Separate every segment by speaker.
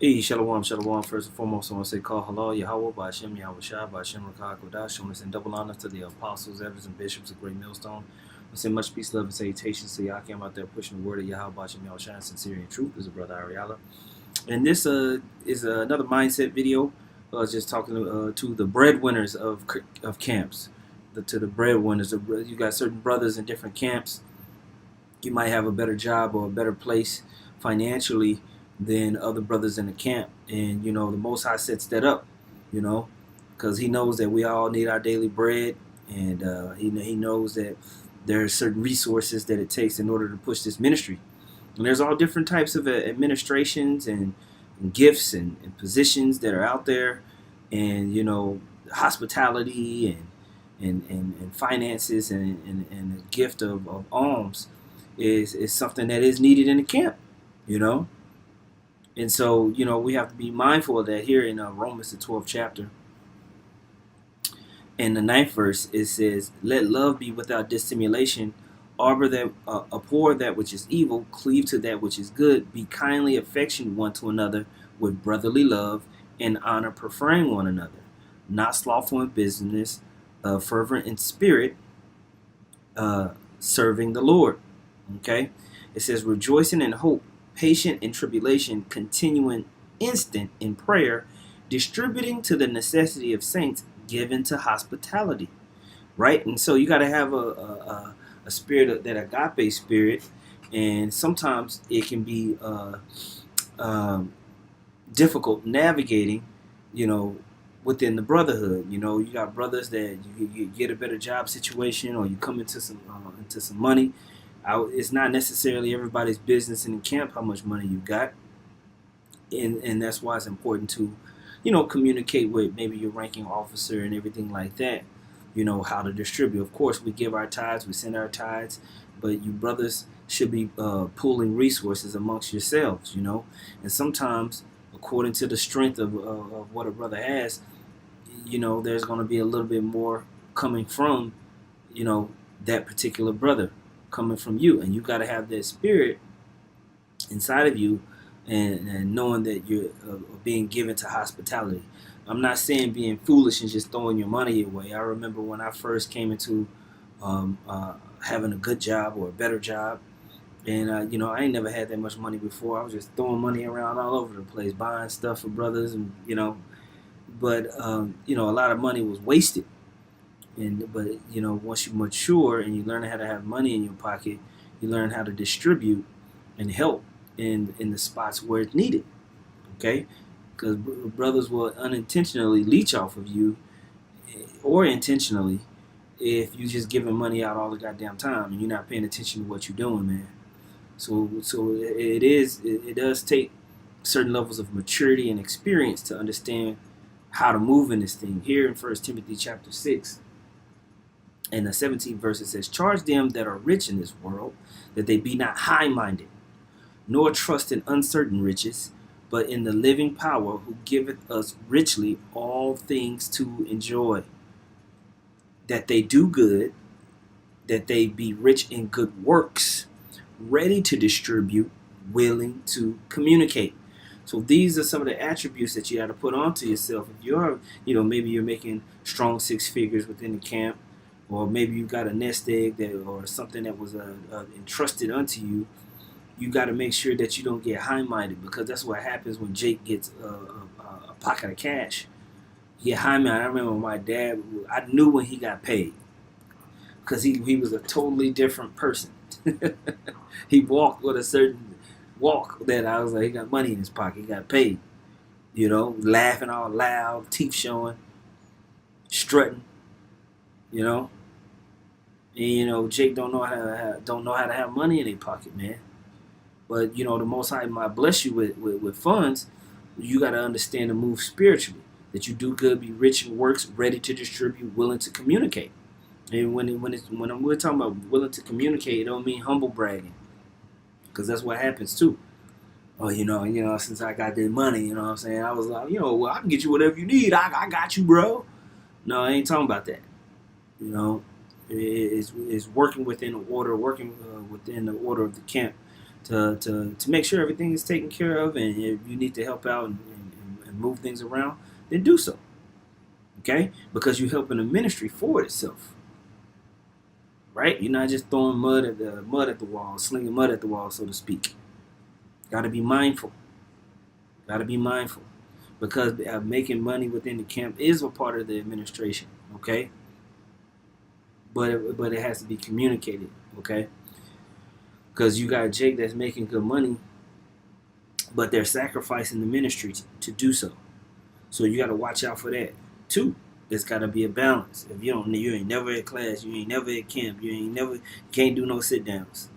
Speaker 1: Hey, Shalom, Shalom. First and foremost, I want to say call halal, Yahweh, Ba'ashem, Yahweh Shai, Ba'ashem, Rakah, Kodash. I want to send double honors to the apostles, elders, and bishops of Great Millstone. I want to send much peace, love, and salutations to Yakim out there pushing the word of Yahweh, Ba'ashem, Yahweh Shai, sincerity and truth. This is brother Ariala. And this is another mindset video. Just talking to the breadwinners of camps. To the breadwinners. You got certain brothers in different camps. You might have a better job or a better place financially than other brothers in the camp. And, the Most High sets that up, because he knows that we all need our daily bread. And he knows that there are certain resources that it takes in order to push this ministry. And there's all different types of administrations and gifts and positions that are out there. And, hospitality and finances and the gift of alms is something that is needed in the camp, And so, we have to be mindful of that here in Romans, the 12th chapter. In the 9th verse, it says, "Let love be without dissimulation. Abhor that which is evil, cleave to that which is good. Be kindly affectionate one to another with brotherly love and honor, preferring one another. Not slothful in business, fervent in spirit, serving the Lord." Okay? It says, "Rejoicing in hope, patient in tribulation, continuing instant in prayer, distributing to the necessity of saints, given to hospitality." Right? And so you got to have a spirit, that agape spirit, and sometimes it can be difficult navigating, within the brotherhood. You got brothers that you get a better job situation, or you come into some money. It's not necessarily everybody's business in the camp how much money you got, and that's why it's important to, communicate with maybe your ranking officer and everything like that. How to distribute. Of course, we give our tithes, we send our tithes, but you brothers should be pooling resources amongst yourselves. And sometimes, according to the strength of what a brother has, there's going to be a little bit more coming from, that particular brother, coming from you. And you got to have that spirit inside of you, and knowing that you're being given to hospitality. I'm not saying being foolish and just throwing your money away. I remember when I first came into having a good job or a better job, and I ain't never had that much money before. I was just throwing money around all over the place, buying stuff for brothers, and but a lot of money was wasted. But once you mature and you learn how to have money in your pocket, you learn how to distribute and help in the spots where it's needed. Okay, because brothers will unintentionally leech off of you, or intentionally, if you just giving money out all the goddamn time and you're not paying attention to what you're doing, man. So it does take certain levels of maturity and experience to understand how to move in this thing. Here in 1 Timothy chapter 6, in the 17th verse, it says, "Charge them that are rich in this world, that they be not high-minded, nor trust in uncertain riches, but in the living power, who giveth us richly all things to enjoy. That they do good, that they be rich in good works, ready to distribute, willing to communicate." So these are some of the attributes that you got to put onto yourself. If you're, maybe you're making strong six figures within the camp, or maybe you got a nest egg or something that was entrusted unto you, you got to make sure that you don't get high-minded, because that's what happens when Jake gets a pocket of cash. He get high-minded. I remember my dad, I knew when he got paid, because he was a totally different person. He walked with a certain walk that I was like, he got money in his pocket, he got paid. Laughing all loud, teeth showing, strutting, And Jake don't know how to have money in their pocket, man. But the Most High might bless you with funds. You got to understand to move spiritually. That you do good, be rich in works, ready to distribute, willing to communicate. And when we're talking about willing to communicate, it don't mean humble bragging, because that's what happens too. Oh, since I got this money, what I'm saying, I was like, well, I can get you whatever you need. I got you, bro. No, I ain't talking about that. Is working within the order, within the order of the camp, to make sure everything is taken care of, and if you need to help out and move things around, then do so. Okay, because you're helping the ministry forward itself, right? You're not just throwing mud at the wall, slinging mud at the wall, so to speak. Got to be mindful. Got to be mindful, because making money within the camp is a part of the administration. Okay, but it has to be communicated. Okay, because you got Jake that's making good money, but they're sacrificing the ministry to do so. So you got to watch out for that too. It's got to be a balance. If you ain't never at class, you ain't never at camp, can't do no sit downs.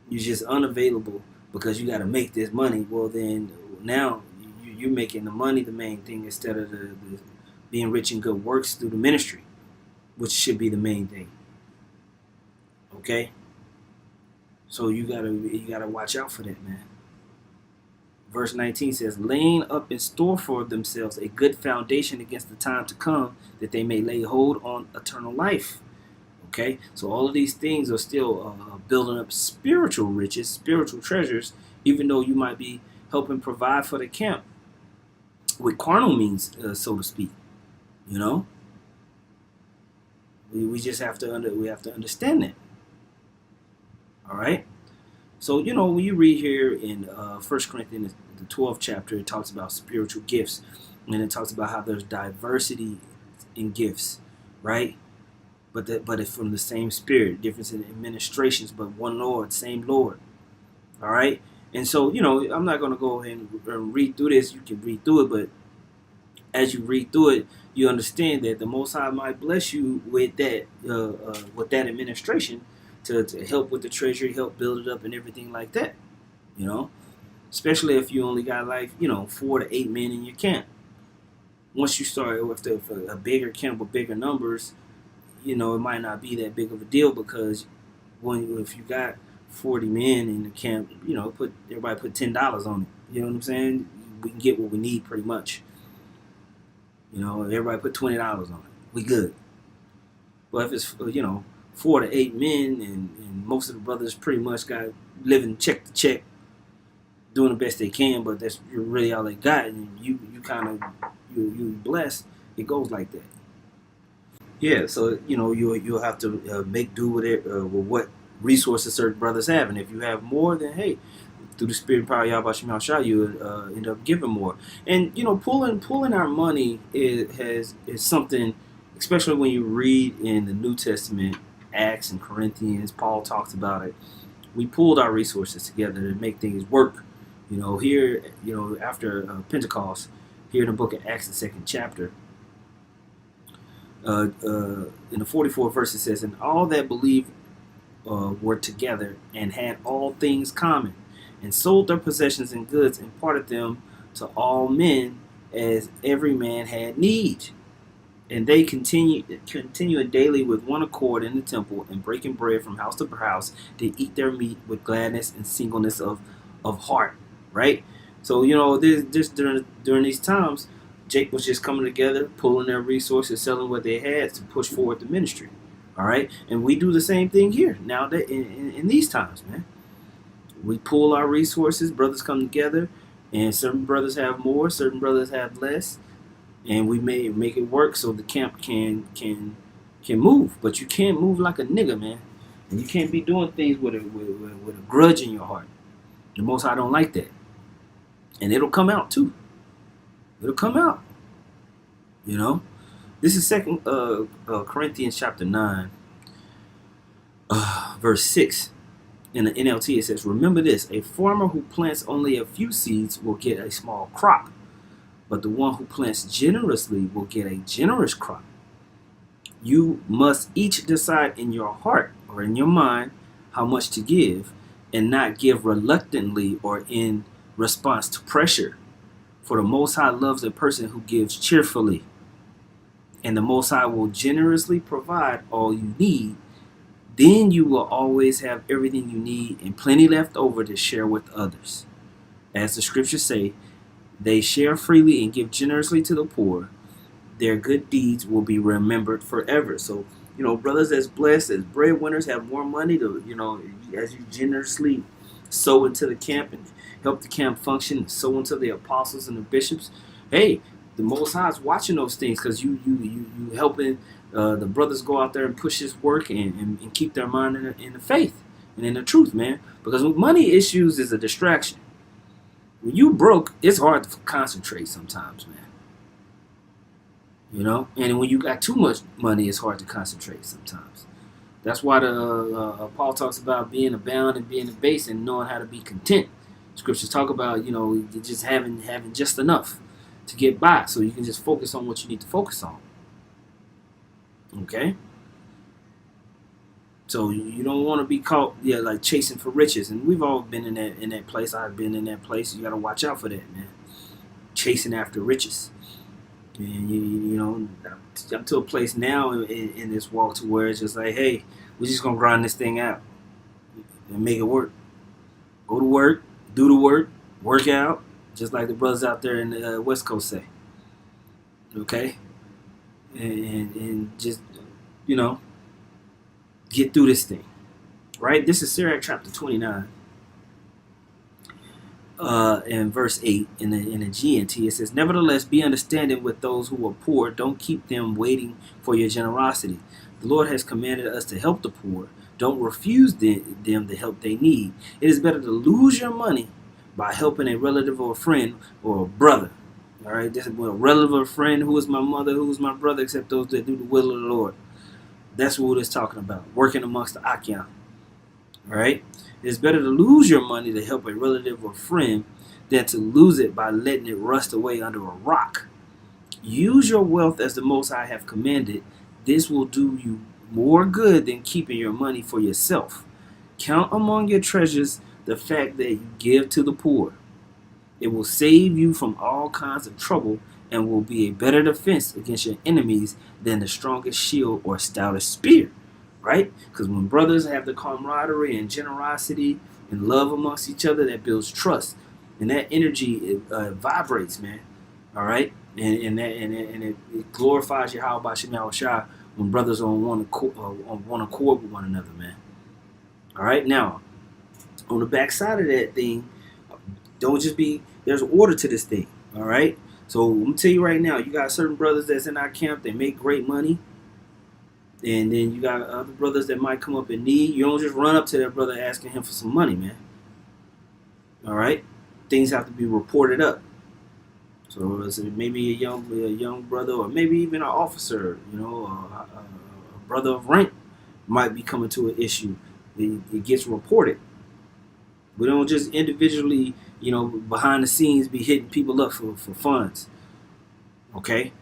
Speaker 1: You're just unavailable because you got to make this money. Well, then now you're making the money the main thing instead of the being rich in good works through the ministry, which should be the main thing. Okay, so you gotta watch out for that, man. Verse 19 says, laying up in store for themselves a good foundation against the time to come, that they may lay hold on eternal life. Okay, so all of these things are still building up spiritual riches, spiritual treasures, even though you might be helping provide for the camp with carnal means, so to speak. You know, we just have to understand that. All right. So, when you read here in 1 Corinthians, the 12th chapter, it talks about spiritual gifts. And it talks about how there's diversity in gifts, right? But it's from the same Spirit, difference in administrations, but one Lord, same Lord. All right? And so, I'm not going to go ahead and read through this. You can read through it, but as you read through it, you understand that the Most High might bless you with that administration, to help with the treasury, help build it up and everything like that, especially if you only got 4 to 8 men in your camp. Once you start with a bigger camp with bigger numbers, it might not be that big of a deal, because if you got 40 men in the camp, everybody put $10 on it. You know what I'm saying? We can get what we need pretty much. Everybody put $20 on it. We good. But if it's 4 to 8 men, and most of the brothers pretty much got living check to check, doing the best they can, but that's really all they got, and you blessed. It goes like that. Yeah, so you'll have to make do with it, with what resources certain brothers have, and if you have more, then hey, through the Spirit and power of Yahweh Shem Shah, you end up giving more. And pulling our money is something, especially when you read in the New Testament, Acts and Corinthians, Paul talks about it. We pulled our resources together to make things work. Here, after Pentecost, here in the book of Acts, the 2nd chapter, in the 44th verse, it says, and all that believed were together and had all things common, and sold their possessions and goods, and parted them to all men as every man had need. And they continued daily with one accord in the temple, and breaking bread from house to house, they eat their meat with gladness and singleness of heart. Right? So, this during these times, Jake was just coming together, pulling their resources, selling what they had to push forward the ministry. All right? And we do the same thing here now that in these times, man. We pull our resources, brothers come together, and certain brothers have more, certain brothers have less. And we may make it work so the camp can move, but you can't move like a nigga, man. And you can't be doing things with a grudge in your heart. The Most High don't like that, and it'll come out too. It'll come out. This is 2 Corinthians chapter 9, verse 6. In the NLT, it says, "Remember this: a farmer who plants only a few seeds will get a small crop. But the one who plants generously will get a generous crop. You must each decide in your heart or in your mind how much to give, and not give reluctantly or in response to pressure. For the Most High loves a person who gives cheerfully. And the Most High will generously provide all you need. Then you will always have everything you need and plenty left over to share with others. As the scriptures say, they share freely and give generously to the poor. Their good deeds will be remembered forever." So, brothers that's blessed, as breadwinners, have more money to, as you generously sow into the camp and help the camp function, and sow into the apostles and the bishops. Hey, the Most High is watching those things because you helping the brothers go out there and push His work and keep their mind in the faith and in the truth, man. Because money issues is a distraction. When you broke, it's hard to concentrate sometimes, man. You know, and when you got too much money, it's hard to concentrate sometimes. That's why the Paul talks about being abound and being abased and knowing how to be content. Scriptures talk about, you know, just having just enough to get by, so you can just focus on what you need to focus on. Okay. So you don't want to be caught, like chasing for riches, and we've all been in that place. I've been in that place. You got to watch out for that, man. Chasing after riches, and you know, I'm to a place now in this walk to where it's just like, hey, we're just gonna grind this thing out and make it work. Go to work, do the work, work out, just like the brothers out there in the West Coast say. Okay, and just, you know, get through this thing, right? This is Sirach chapter 29, and verse 8 in the GNT. It says, "Nevertheless, be understanding with those who are poor. Don't keep them waiting for your generosity. The Lord has commanded us to help the poor. Don't refuse them the help they need. It is better to lose your money by helping a relative or a friend or a brother." All right, this is a relative or a friend, who is my mother, who is my brother, except those that do the will of the Lord. That's what it's talking about, working amongst the Akyam. All right? It's better to lose your money to help a relative or friend than to lose it by letting it rust away under a rock. Use your wealth as the Most High have commanded. This will do you more good than keeping your money for yourself. Count among your treasures the fact that you give to the poor. It will save you from all kinds of trouble and will be a better defense against your enemies than the strongest shield or stoutest spear, right? Because when brothers have the camaraderie and generosity and love amongst each other, that builds trust, and that energy vibrates, man. All right, and it glorifies Yahweh Shem Shai when brothers are on one accord with one another, man. All right, now on the backside of that thing, don't just be, there's order to this thing. All right. So I'm gonna tell you right now, you got certain brothers that's in our camp, they make great money, and then you got other brothers that might come up in need. You don't just run up to that brother asking him for some money, man. All right, things have to be reported up. So maybe a young brother, or maybe even an officer, you know, a brother of rank might be coming to an issue. It gets reported. We don't just individually, you know, behind the scenes be hitting people up for funds. Okay?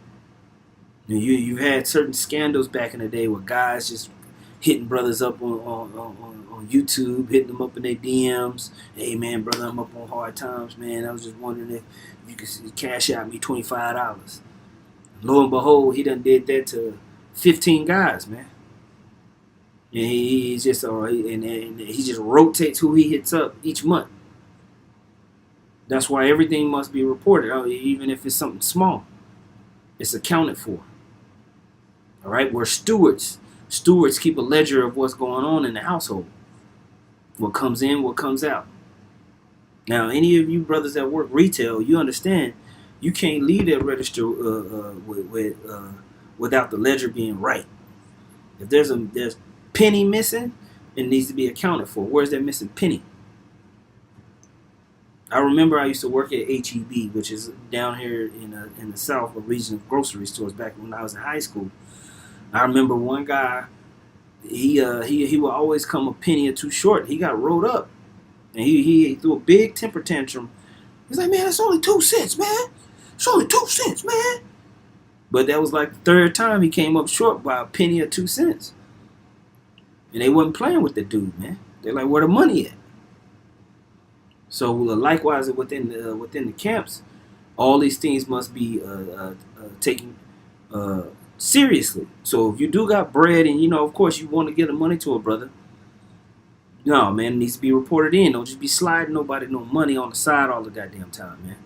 Speaker 1: You've had certain scandals back in the day where guys just hitting brothers up on YouTube, hitting them up in their DMs. Hey, man, brother, I'm up on hard times, man. I was just wondering if you could cash out me $25. Lo and behold, he done did that to 15 guys, man. And he just he just rotates who he hits up each month. That's why everything must be reported, even if it's something small. It's accounted for. All right, we're stewards. Stewards keep a ledger of what's going on in the household. What comes in, what comes out. Now, any of you brothers that work retail, you understand you can't leave that register without the ledger being right. If there's penny missing, it needs to be accounted for. Where's that missing penny? I remember I used to work at HEB, which is down here in the South, a region of grocery stores back when I was in high school. I remember one guy, he would always come a penny or two short. He got rolled up, and he threw a big temper tantrum. He's like, man, it's only 2 cents, man. It's only 2 cents, man. But that was like the third time he came up short by a penny or 2 cents. And they wasn't playing with the dude, man. They're like, where the money at? So likewise within the camps, all these things must be taken seriously. So if you do got bread, and of course you want to give the money to a brother, no, man, it needs to be reported in. Don't just be sliding nobody no money on the side all the goddamn time, man.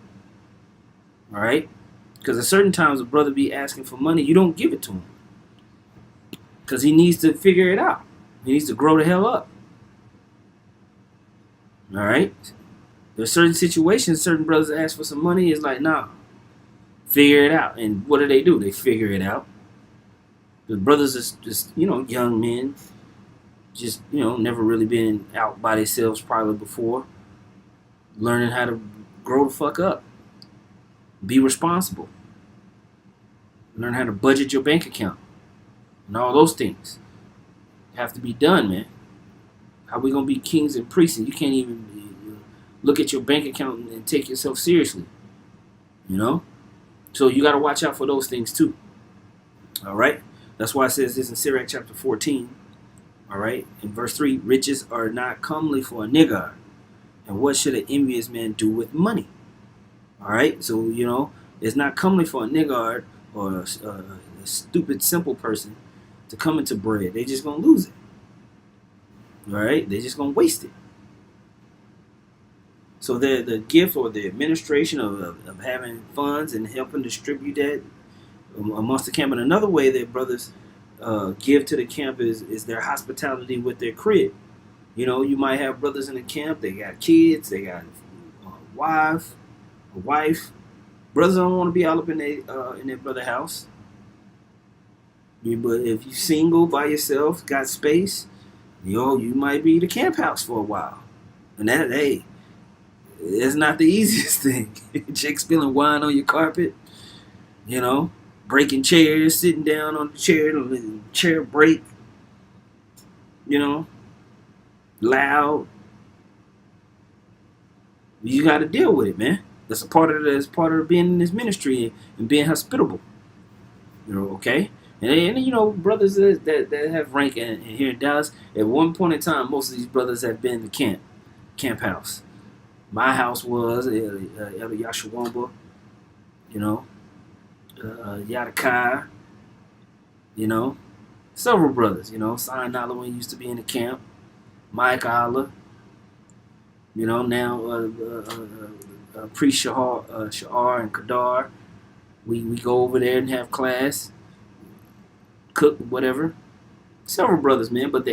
Speaker 1: All right? Because at certain times a brother be asking for money, you don't give it to him. Because he needs to figure it out. He needs to grow the hell up. All right. There's certain situations, certain brothers ask for some money. It's like, nah, figure it out. And what do? They figure it out. The brothers is just, young men, just, never really been out by themselves probably before, learning how to grow the fuck up, be responsible, learn how to budget your bank account, and all those things have to be done, man. How we gonna be kings and priests and you can't even look at your bank account and take yourself seriously, you know? So you got to watch out for those things too. All right. That's why it says this in Sirach chapter 14. All right. In verse 3, riches are not comely for a nigger. And what should an envious man do with money? All right. So, it's not comely for a niggard or a stupid, simple person to come into bread. They just going to lose it. All right. They just going to waste it. So the gift or the administration of having funds and helping distribute that amongst the camp. And another way that brothers give to the camp is their hospitality with their crib. You might have brothers in the camp. They got kids. They got a wife. Brothers don't want to be all up in their brother house. But if you're single by yourself, got space, you might be the camp house for a while. And that, hey, it's not the easiest thing. Chicks spilling wine on your carpet, breaking chairs, sitting down on the chair break, loud. You got to deal with it, man. That's part of being in this ministry and being hospitable. Okay? And brothers that have rank and here in Dallas, at one point in time, most of these brothers have been in the camp house. My house was Elder Yashawamba, Yadakai, several brothers, Sign Nalawin used to be in the camp, Mike Allah, now Priest Shahar and Kadar. We go over there and have class, cook, whatever. Several brothers, man, but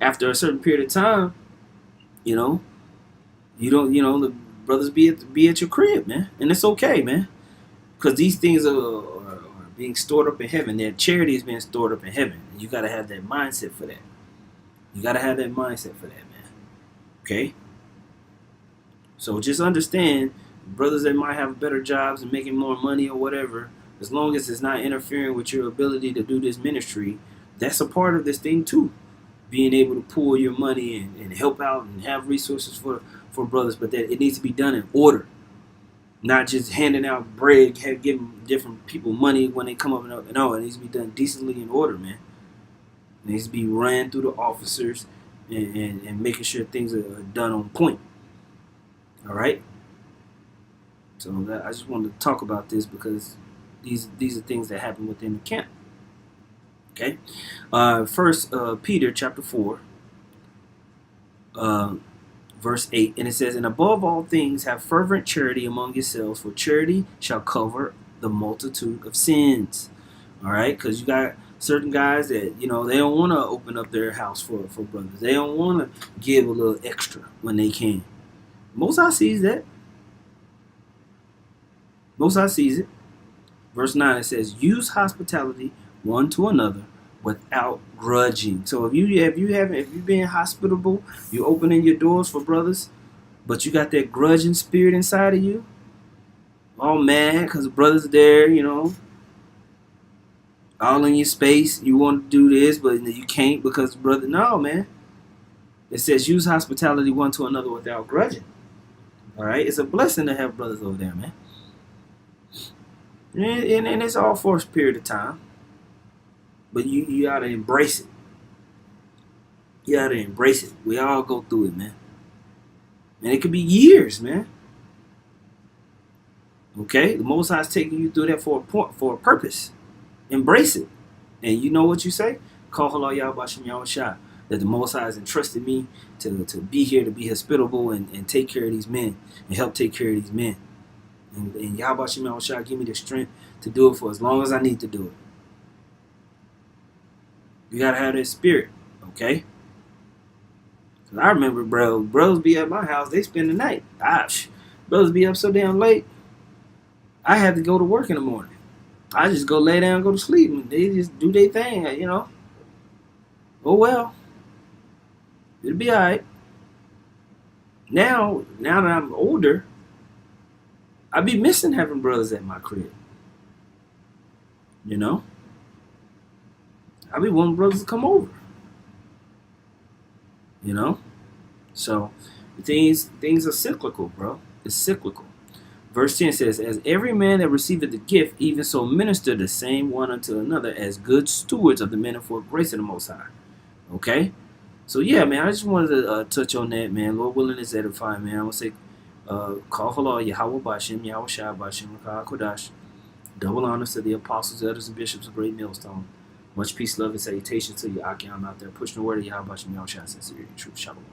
Speaker 1: after a certain period of time, you don't, the brothers be at your crib, man, and it's okay, man, because these things are being stored up in heaven. Their charity is being stored up in heaven. And you got to have that mindset for that. Man. Okay. So just understand, brothers that might have better jobs and making more money or whatever, as long as it's not interfering with your ability to do this ministry, that's a part of this thing too. Being able to pool your money and help out and have resources for brothers, but that it needs to be done in order, not just handing out bread, giving different people money when they come up and no, it needs to be done decently in order, man. It needs to be ran through the officers and making sure things are done on point. All right. So I just wanted to talk about this because these are things that happen within the camp. Okay. First Peter chapter 4. Verse 8, and it says, and above all things have fervent charity among yourselves, for charity shall cover the multitude of sins. All right, because you got certain guys that, they don't want to open up their house for brothers. They don't want to give a little extra when they can. Most High sees that. Most High sees it. Verse 9, it says, use hospitality one to another without grudging. So if you've been hospitable, you opening your doors for brothers, but you got that grudging spirit inside of you, all mad because the brother's there, all in your space. You want to do this, but you can't because brother. No, man. It says use hospitality one to another without grudging. All right, it's a blessing to have brothers over there, man. And it's all for a period of time. But you gotta embrace it. You gotta embrace it. We all go through it, man. And it could be years, man. Okay? The Most High is taking you through that for a purpose. Embrace it. And you know what you say? Call halal Yahbashim Yahushua. That the Most High has entrusted me to be here, to be hospitable and take care of these men. And help take care of these men. And Yahbashim Yahushua give me the strength to do it for as long as I need to do it. You gotta have that spirit, okay? I remember, bros be at my house. They spend the night. Brothers be up so damn late. I had to go to work in the morning. I just go lay down, go to sleep, and they just do their thing. Oh well, it'll be all right. Now that I'm older, I be missing having brothers at my crib. You know, I be wanting brothers to come over. You know, so things are cyclical, bro. It's cyclical. Verse 10 says, "As every man that receiveth the gift, even so minister the same one unto another as good stewards of the manifold grace of the Most High." Okay? So, yeah, man, I just wanted to touch on that, man. Lord willing is edifying, man. I want to say, call halal, Yahweh Bashim, Yahweh Shai Bashim, Rakah Kodash. Double honors to the apostles, elders, and bishops of Great Millstone. Much peace, love, and salutations to you, Akiam out there. Pushing the word of Yahweh Bashim, Yahweh Shai, sincerity, truth, shalom.